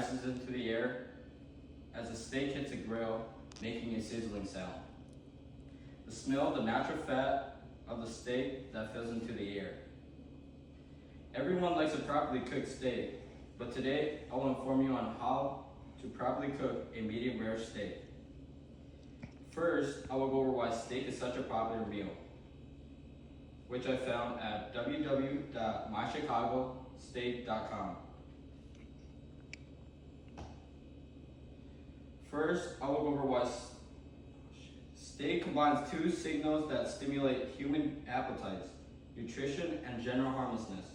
rises into the air as the steak hits the grill, making a sizzling sound. The smell of the natural fat of the steak that fills into the air. Everyone likes a properly cooked steak, but today I will inform you on how to properly cook a medium rare steak. First, I will go over why steak is such a popular meal, which I found at www.mychicagosteak.com. First, I will go over why steak combines two signals that stimulate human appetites, nutrition and general harmlessness.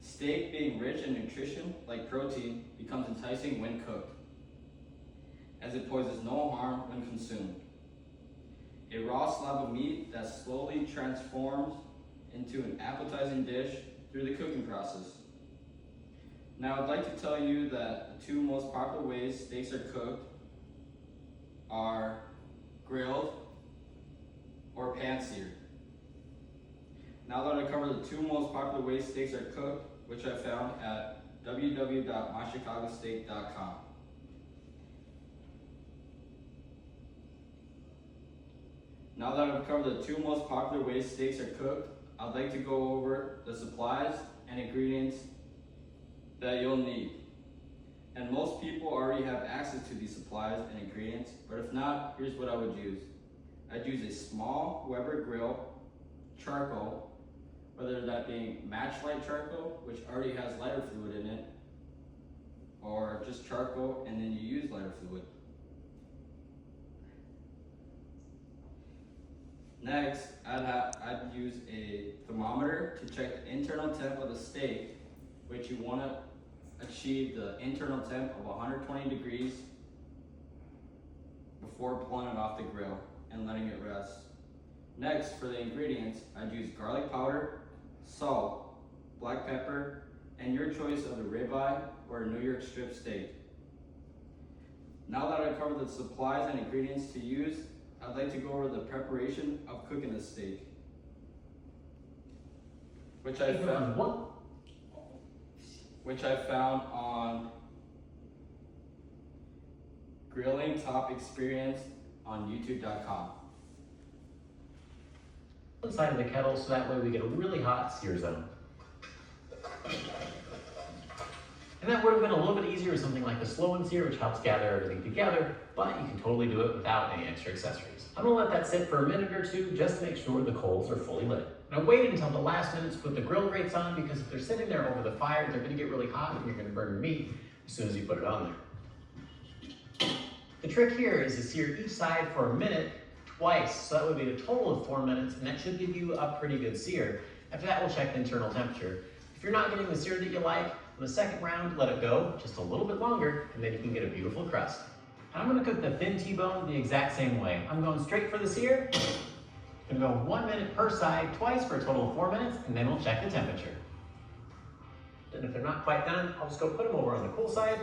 Steak, being rich in nutrition, like protein, becomes enticing when cooked, as it poses no harm when consumed. A raw slab of meat that slowly transforms into an appetizing dish through the cooking process. Now I'd like to tell you that the two most popular ways steaks are cooked are grilled or pan-seared. Now that I covered the two most popular ways steaks are cooked, which I found at www.mychicagosteak.com. Now that I've covered the two most popular ways steaks are cooked, I'd like to go over the supplies and ingredients that you'll need. And most people already have access to these supplies and ingredients, but if not, here's what I would use. I'd use a small Weber grill, charcoal, whether that being matchlight charcoal, which already has lighter fluid in it, or just charcoal and then you use lighter fluid. Next, I'd use a thermometer to check the internal temp of the steak, which you want to achieve the internal temp of 120 degrees before pulling it off the grill and letting it rest. Next, for the ingredients, I'd use garlic powder, salt, black pepper, and your choice of the ribeye or New York strip steak. Now that I've covered the supplies and ingredients to use, I'd like to go over the preparation of cooking the steak, which I found on Grilling Top Experience on YouTube.com. Inside of the kettle so that way we get a really hot sear zone. And that would have been a little bit easier with something like the slow and sear, which helps gather everything together, but you can totally do it without any extra accessories. I'm gonna let that sit for a minute or two just to make sure the coals are fully lit. And I waited until the last minute to put the grill grates on because if they're sitting there over the fire, they're gonna get really hot and you're gonna burn your meat as soon as you put it on there. The trick here is to sear each side for a minute twice, so that would be a total of 4 minutes, and that should give you a pretty good sear. After that, we'll check the internal temperature. If you're not getting the sear that you like, on the second round, let it go just a little bit longer, and then you can get a beautiful crust. And I'm gonna cook the thin T-bone the exact same way. I'm going straight for the sear. I'm gonna go 1 minute per side, twice for a total of 4 minutes, and then we'll check the temperature. And if they're not quite done, I'll just go put them over on the cool side,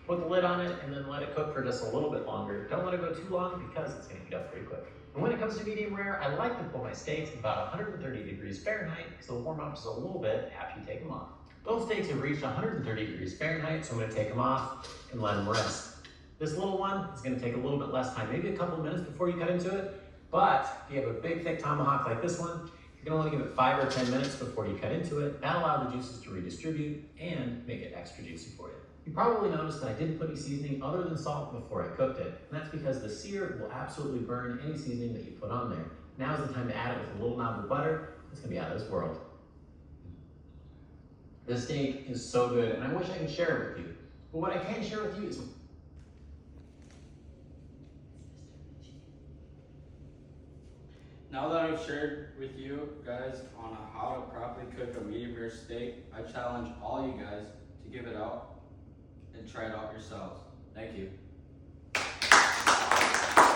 put the lid on it, and then let it cook for just a little bit longer. Don't let it go too long because it's gonna heat up pretty quick. And when it comes to medium rare, I like to put my steaks at about 130 degrees Fahrenheit because they'll warm up just a little bit after you take them off. Both steaks have reached 130 degrees Fahrenheit, so I'm gonna take them off and let them rest. This little one is gonna take a little bit less time, maybe a couple of minutes before you cut into it, but if you have a big, thick tomahawk like this one, you're gonna wanna give it 5 or 10 minutes before you cut into it. That'll allow the juices to redistribute and make it extra juicy for you. You probably noticed that I didn't put any seasoning other than salt before I cooked it, and that's because the sear will absolutely burn any seasoning that you put on there. Now's the time to add it with a little knob of butter. It's gonna be out of this world. This steak is so good, and I wish I could share it with you. But what I can share with you is Now that I've shared with you guys on how to properly cook a medium rare steak, I challenge all you guys to give it out and try it out yourselves. Thank you.